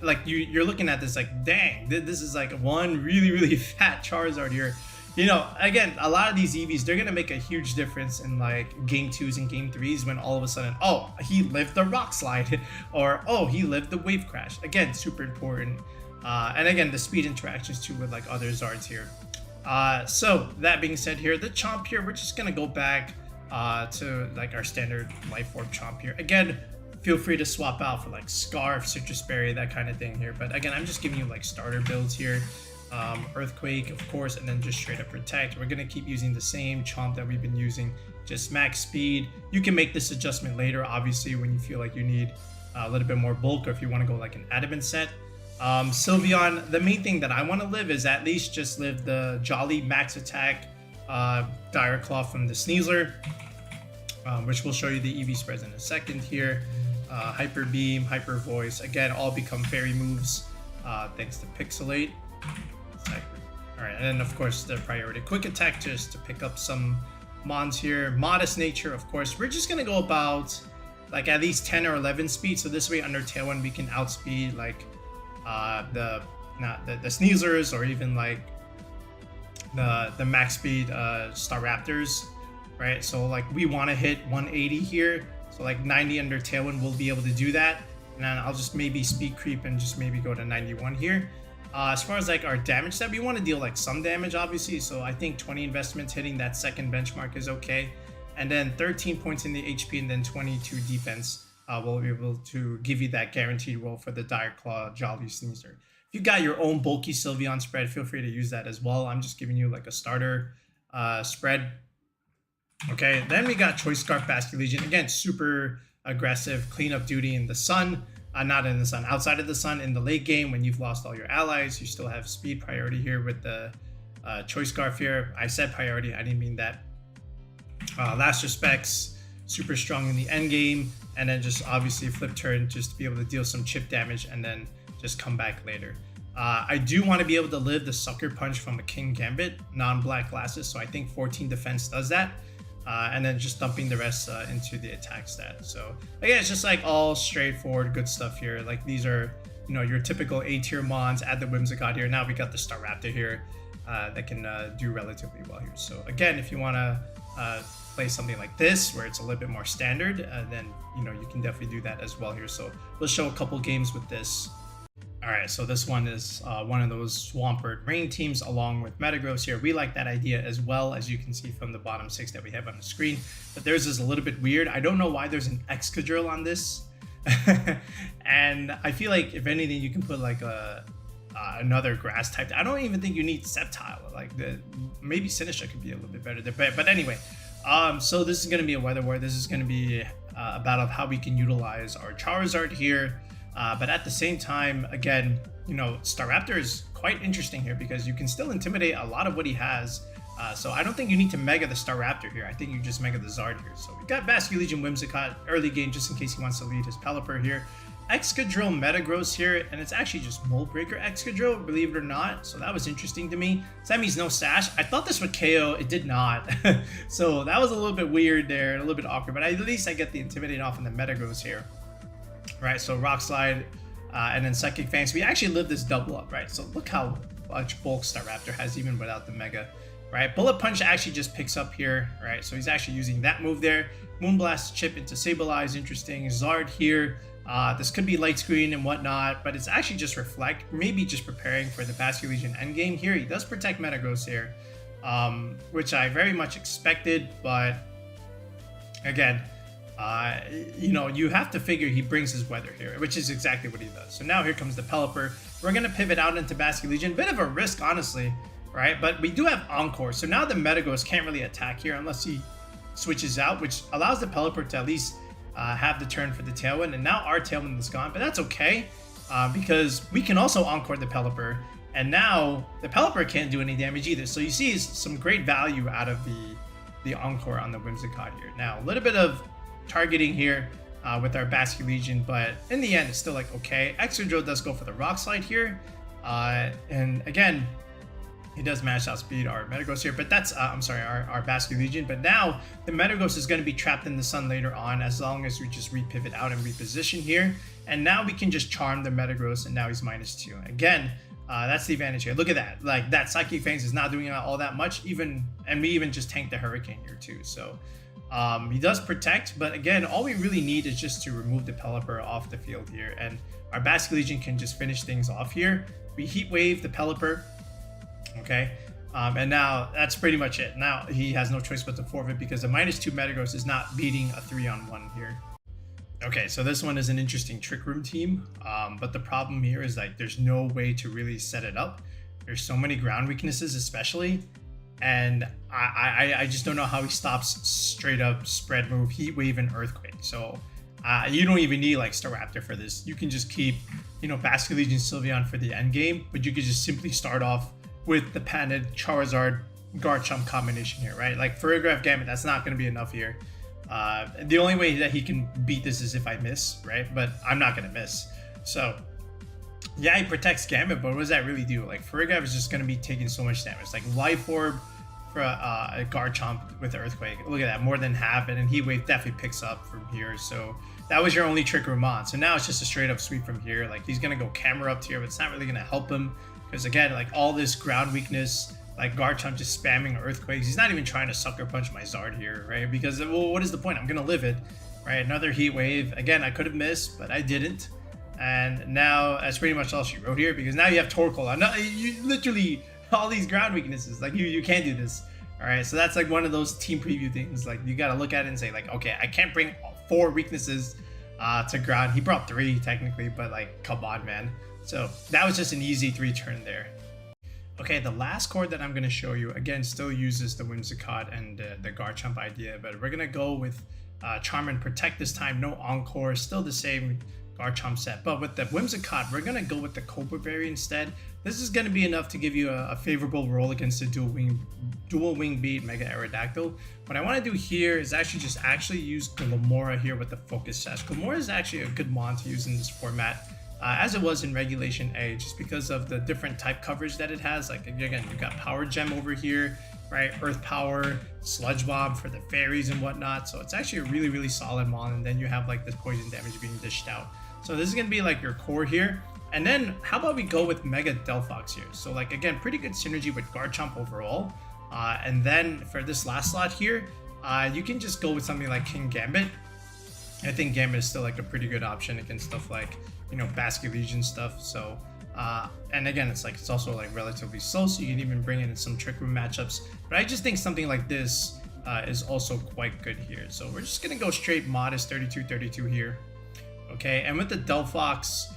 like you're looking at this like, dang, this is like one really, really fat Charizard here. you know, again, a lot of these EVs, they're gonna make a huge difference in like game 2s and game 3s when all of a sudden, oh, he lived the rock slide, or oh, he lived the wave crash. Again, super important. And again, the speed interactions too with like other Zards here. So that being said here, the Chomp here, we're just gonna go back to like our standard Life Orb Chomp here. Again, feel free to swap out for like Scarf, Citrus Berry, that kind of thing here. But again, I'm just giving you like starter builds here. Earthquake, of course, and then just straight up Protect. We're gonna keep using the same Chomp that we've been using, just max speed. You can make this adjustment later, obviously, when you feel like you need a little bit more bulk, or if you want to go like an Adamant set. Sylveon, the main thing that I want to live is at least just live the Jolly max attack Dire Claw from the Sneasler, which will show you the EV spreads in a second here. Hyper Beam, Hyper Voice, again, all become fairy moves thanks to Pixelate. Alright, and then of course the priority quick attack just to pick up some mons here. Modest Nature, of course. We're just gonna go about like at least 10 or 11 speed, so this way under Tailwind we can outspeed like the Sneasers, or even like the max speed Staraptors, right? So like we want to hit 180 here, so like 90 under Tailwind we'll be able to do that, and then I'll just maybe speed creep and just maybe go to 91 here. As far as like our damage set, we want to deal like some damage obviously, so I think 20 investments hitting that second benchmark is okay, and then 13 points in the HP and then 22 defense will be able to give you that guaranteed roll for the Dire Claw Jolly Sneasler. If you got your own bulky Sylveon spread, feel free to use that as well. I'm just giving you like a starter spread. Okay, then we got Choice Scarf Basculegion. Again, super aggressive cleanup duty in the sun. Not in the sun, outside of the sun in the late game when you've lost all your allies. You still have speed priority here with the Choice Scarf here. I said priority, I didn't mean that. Last Respects, super strong in the end game, and then just obviously flip turn just to be able to deal some chip damage and then just come back later. I do want to be able to live the Sucker Punch from a King Gambit, non-black glasses, so I think 14 defense does that. And then just dumping the rest into the attack stat. So again, it's just like all straightforward good stuff here. Like these are, you know, your typical A tier mons. Add the Whimsicott here. Now we got the Staraptor here that can do relatively well here. So again, if you want to play something like this where it's a little bit more standard, then you know you can definitely do that as well here. So we'll show a couple games with this. All right, so this one is one of those Swampert Rain teams along with Metagross here. We like that idea as well, as you can see from the bottom 6 that we have on the screen. But theirs is a little bit weird. I don't know why there's an Excadrill on this. And I feel like if anything, you can put like another grass type. I don't even think you need Sceptile. Like maybe Sinistcha could be a little bit better there. But anyway, so this is going to be a weather war. This is going to be a battle of how we can utilize our Charizard here. But at the same time, again, you know, Staraptor is quite interesting here because you can still intimidate a lot of what he has. So I don't think you need to Mega the Staraptor here. I think you just Mega the Zard here. So we got Basculegion Whimsicott early game just in case he wants to lead his Pelipper here. Excadrill Metagross here, and it's actually just Mold Breaker Excadrill, believe it or not. So that was interesting to me. So that means no Sash. I thought this would KO. It did not. So that was a little bit weird there, a little bit awkward. But at least I get the Intimidate off in the Metagross here. Right, so Rock Slide and then Psychic Fangs. We actually lived this double up, right? So look how much bulk Staraptor has even without the Mega, right? Bullet Punch actually just picks up here, right? So he's actually using that move there. Moonblast Chip into Sableye, interesting. Zard here. This could be Light Screen and whatnot, but it's actually just Reflect, maybe just preparing for the Basculegion endgame here. He does protect Metagross here, which I very much expected, but again, you know, you have to figure he brings his weather here, which is exactly what he does. So now here comes the Pelipper. We're going to pivot out into Basculegion. Bit of a risk, honestly, right? But we do have Encore. So now the Metagross can't really attack here unless he switches out, which allows the Pelipper to at least have the turn for the Tailwind. And now our Tailwind is gone, but that's okay because we can also Encore the Pelipper. And now the Pelipper can't do any damage either. So you see some great value out of the Encore on the Whimsicott here. Now, a little bit of targeting here with our Basculegion, but in the end it's still like okay. Excadrill does go for the Rock Slide here, and again he does mash outspeed our Metagross here, but that's I'm sorry, our Basculegion. But now the Metagross is going to be trapped in the sun later on as long as we just repivot out and reposition here, and now we can just charm the Metagross, and now he's -2. Again, That's the advantage here. Look at that. Like, that Psychic Fangs is not doing all that much, and we even just tanked the Hurricane here too. So he does protect, but again, all we really need is just to remove the Pelipper off the field here, and our Basculegion can just finish things off here. We Heat Wave the Pelipper, okay? And now that's pretty much it. Now he has no choice but to forfeit because the -2 Metagross is not beating a 3-on-1 here. Okay, so this one is an interesting Trick Room team, but the problem here is like there's no way to really set it up. There's so many ground weaknesses especially, and I just don't know how he stops straight up spread move, Heat Wave, and Earthquake. So you don't even need like Staraptor for this. You can just keep, you know, Basculegion, Sylveon for the end game, but you could just simply start off with the Panid, Charizard, Garchomp combination here, right? Like Ferrograph Gambit, that's not going to be enough here. The only way that he can beat this is if I miss, right? But I'm not going to miss. So yeah, he protects Gambit, but what does that really do? Like Ferrograph is just going to be taking so much damage. Like Life Orb for a Garchomp with Earthquake. Look at that, more than half, and then Heat Wave definitely picks up from here. So that was your only Trick Room on. So now it's just a straight up sweep from here. Like he's going to go Camera up tier, but it's not really going to help him. Because again, like all this ground weakness, like Garchomp just spamming Earthquakes. He's not even trying to Sucker Punch my Zard here, right? Because, well, what is the point? I'm going to live it, right? Another Heat Wave. Again, I could have missed, but I didn't. And now that's pretty much all she wrote here, because now you have Torkoal. You literally, all these ground weaknesses. Like, you can't do this. All right, so that's like one of those team preview things. Like, you got to look at it and say, like, okay, I can't bring 4 weaknesses to ground. He brought 3, technically, but, like, come on, man. So that was just an easy 3-turn there. Okay, the last card that I'm going to show you, again, still uses the Whimsicott and the Garchomp idea, but we're going to go with Charm and Protect this time. No Encore, still the same Garchomp set. But with the Whimsicott, we're going to go with the Cobra Berry instead. This is going to be enough to give you a favorable roll against the dual wing beat Mega Aerodactyl. What I want to do here is actually use Glimmora here with the Focus Sash. Glimmora is actually a good mon to use in this format. As it was in Regulation A, just because of the different type coverage that it has. Like, again, you've got Power Gem over here, right? Earth Power, Sludge Bomb for the fairies and whatnot. So it's actually a really, really solid mon. And then you have like this poison damage being dished out. So this is going to be like your core here. And then how about we go with Mega Delphox here? So like, again, pretty good synergy with Garchomp overall. And then for this last slot here, you can just go with something like King Gambit. I think Gambit is still like a pretty good option against stuff like, you know, Basculegion stuff. So and again, it's also like relatively slow, so you can even bring in some Trick Room matchups. But I just think something like this is also quite good here. So we're just gonna go straight modest 32-32 here. Okay, and with the Delphox,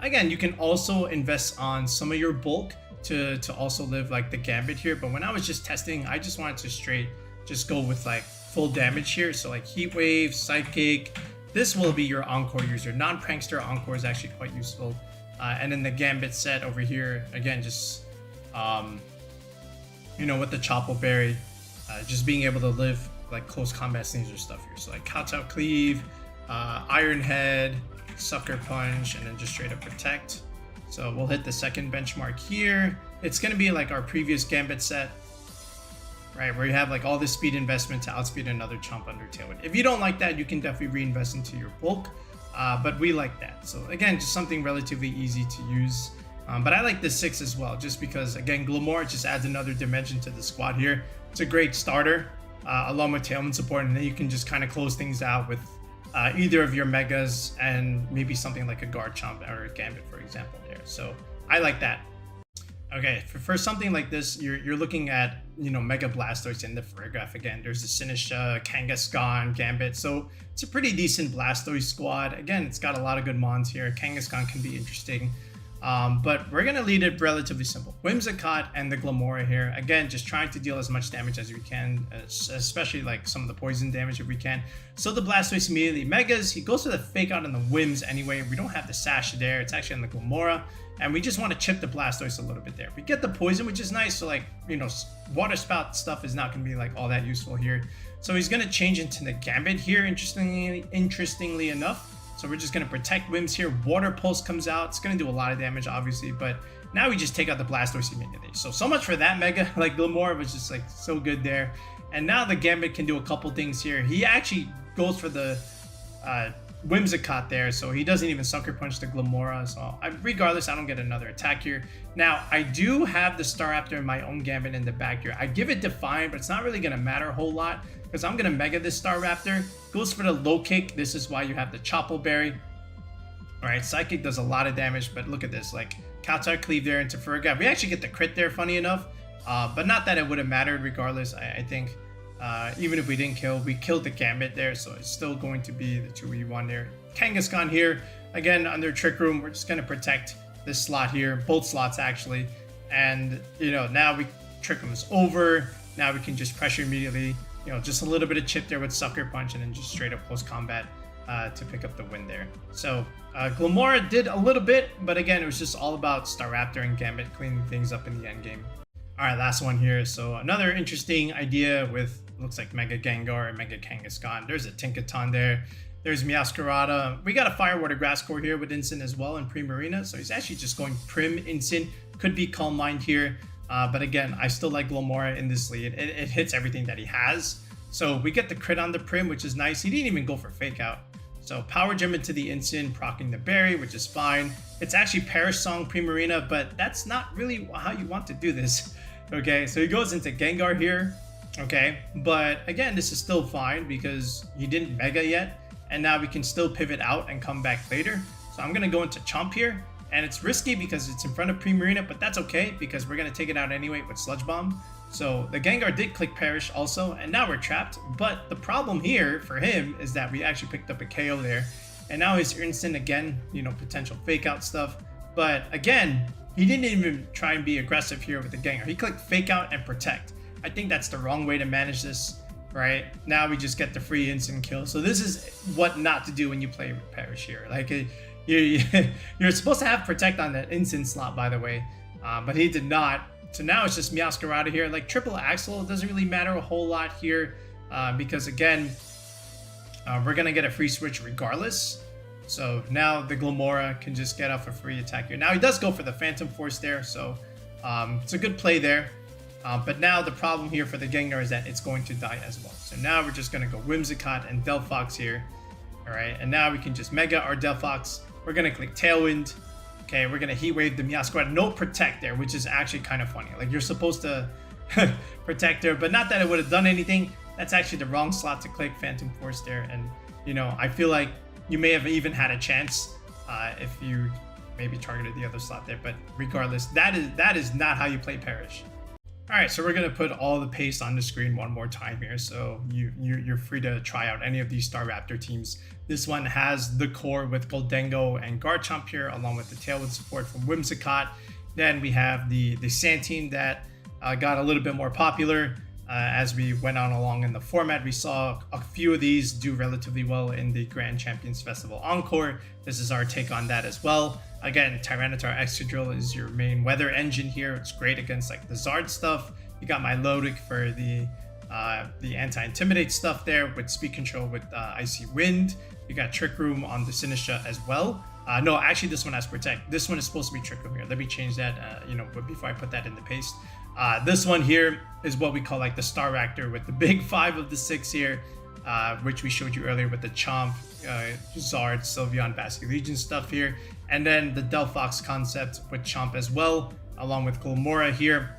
again, you can also invest on some of your bulk to also live like the Gambit here. But when I was just testing, I just wanted to just go with like full damage here. So like Heat Wave, Psychic. This will be your Encore user. Non-Prankster Encore is actually quite useful. And then the Gambit set over here, again, just, you know, with the Chople Berry, just being able to live like close combat sneezer stuff here. So like Kowtow Cleave, Iron Head, Sucker Punch, and then just straight up Protect. So we'll hit the second benchmark here. It's going to be like our previous Gambit set, right, where you have like all this speed investment to outspeed another chump under Tailwind. If you don't like that, you can definitely reinvest into your bulk, but we like that. So again, just something relatively easy to use. But I like the 6 as well, just because, again, Glimmora just adds another dimension to the squad here. It's a great starter, along with Tailwind support, and then you can just kind of close things out with either of your Megas and maybe something like a Garchomp or a Gambit, for example, there. So I like that. Okay, for something like this, you're looking at, you know, Mega Blastoise in the Ferrograph again. There's the Sinistcha, Kangaskhan, Gambit. So it's a pretty decent Blastoise squad. Again, it's got a lot of good mons here. Kangaskhan can be interesting. But we're going to lead it relatively simple. Whimsicott and the Glimmora here. Again, just trying to deal as much damage as we can, especially like some of the poison damage if we can. So the Blastoise immediately Megas. He goes for the Fake Out on the Whims anyway. We don't have the Sash there. It's actually on the Glimmora. And we just want to chip the Blastoise a little bit there. We get the poison, which is nice. So like, you know, Water Spout stuff is not going to be like all that useful here. So he's going to change into the Gambit here, interestingly enough. So we're just going to protect Whims here. Water Pulse comes out. It's going to do a lot of damage, obviously. But now we just take out the Blastoise immediately. So much for that Mega. Like, Glimmora was just like so good there. And now the Gambit can do a couple things here. He actually goes for the Whimsicott there, so he doesn't even Sucker Punch the Glimmora. So regardless, I don't get another attack here. Now, I do have the Staraptor in my own Gambit in the back here. I give it Define, but it's not really going to matter a whole lot because I'm going to Mega this Staraptor. Goes for the low kick. This is why you have the Chople Berry. Alright, Psychic does a lot of damage, but look at this. Like, Kautar Cleave there into Fergap. We actually get the crit there, funny enough. But not that it would have mattered regardless. I think even if we didn't kill, we killed the Gambit there, so it's still going to be the 2v1 there. Kangaskhan here, again, under Trick Room. We're just going to protect this slot here, both slots actually. And, you know, now Trick Room is over. Now we can just pressure immediately. You know, just a little bit of chip there with Sucker Punch and then just straight up close combat to pick up the win there. So, Glimmora did a little bit, but again, it was just all about Staraptor and Gambit cleaning things up in the end game. Alright, last one here. So another interesting idea with, looks like Mega Gengar and Mega Kangaskhan. There's a Tinkaton there. There's Meowscarada. We got a Firewater Grass Core here with Instant as well in Primarina. So he's actually just going Prim Instant. Could be Calm Mind here. But again, I still like Glimmora in this lead. It hits everything that he has. So we get the crit on the Prim, which is nice. He didn't even go for Fake Out. So Power Gem into the Instant, proccing the Berry, which is fine. It's actually Perish Song Primarina, but that's not really how you want to do this. Okay, so he goes into Gengar here. Okay, but again, this is still fine because he didn't Mega yet. And now we can still pivot out and come back later. So I'm going to go into Chomp here. And it's risky because it's in front of Primarina, but that's okay because we're going to take it out anyway with Sludge Bomb. So the Gengar did click Perish also, and now we're trapped. But the problem here for him is that we actually picked up a KO there. And now his Instant again, you know, potential Fake Out stuff. But again, he didn't even try and be aggressive here with the Gengar. He clicked Fake Out and Protect. I think that's the wrong way to manage this, right? Now we just get the free instant kill. So this is what not to do when you play with Perish here. Like, you're supposed to have Protect on that instant slot, by the way. But he did not. So now it's just Meowscarada here. Like, Triple Axle doesn't really matter a whole lot here because, again, we're going to get a free switch regardless. So now the Glimmora can just get off a free attack here. Now he does go for the Phantom Force there, so it's a good play there. But now the problem here for the Gengar is that it's going to die as well. So now we're just going to go Whimsicott and Delphox here. All right, and now we can just Mega our Delphox. We're going to click Tailwind. Okay, we're going to Heat Wave the Meowscarada. No Protect there, which is actually kind of funny. Like, you're supposed to Protect her, but not that it would have done anything. That's actually the wrong slot to click Phantom Force there. And, you know, I feel like you may have even had a chance if you maybe targeted the other slot there. But regardless, that is not how you play Perish. All right, so we're going to put all the paste on the screen one more time here. So you're free to try out any of these Staraptor teams. This one has the core with Gholdengo and Garchomp here, along with the Tailwind support from Whimsicott. Then we have the Sand team that got a little bit more popular as we went on along in the format. We saw a few of these do relatively well in the Grand Champions Festival Encore. This is our take on that as well. Again, Tyranitar Excadrill is your main weather engine here. It's great against like the Zard stuff. You got my Lodic for the anti-intimidate stuff there with speed control with Icy Wind. You got Trick Room on the Sinistra as well. No, actually this one has Protect. This one is supposed to be Trick Room here. Let me change that, but before I put that in the paste. This one here is what we call like the Staraptor with the big 5 of the 6 here, which we showed you earlier with the Chomp, Zard, Sylveon, Basque Legion stuff here. And then the Delphox concept with Chomp as well, along with Glimmora here.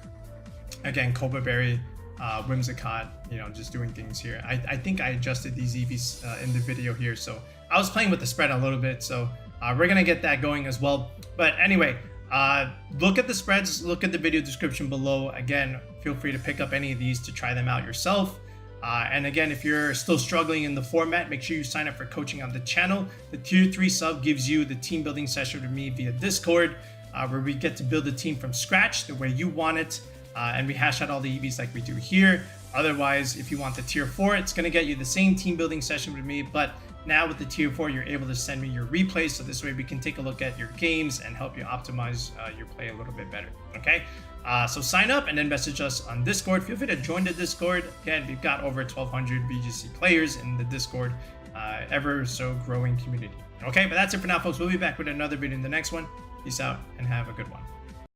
Again, Cobra Berry, Whimsicott, just doing things here. I think I adjusted these EVs in the video here, so I was playing with the spread a little bit, so we're gonna get that going as well. But anyway, look at the spreads, look at the video description below. Again, feel free to pick up any of these to try them out yourself. And again, if you're still struggling in the format, make sure you sign up for coaching on the channel. The tier 3 sub gives you the team building session with me via Discord, where we get to build a team from scratch the way you want it. And we hash out all the EVs like we do here. Otherwise, if you want the tier 4, it's going to get you the same team building session with me. But now with the tier 4, you're able to send me your replays. So this way we can take a look at your games and help you optimize your play a little bit better. Okay. So sign up and then message us on Discord. Feel free to join the Discord. Again, we've got over 1,200 BGC players in the Discord, ever so growing community. Okay, but that's it for now, folks. We'll be back with another video in the next one. Peace out and have a good one.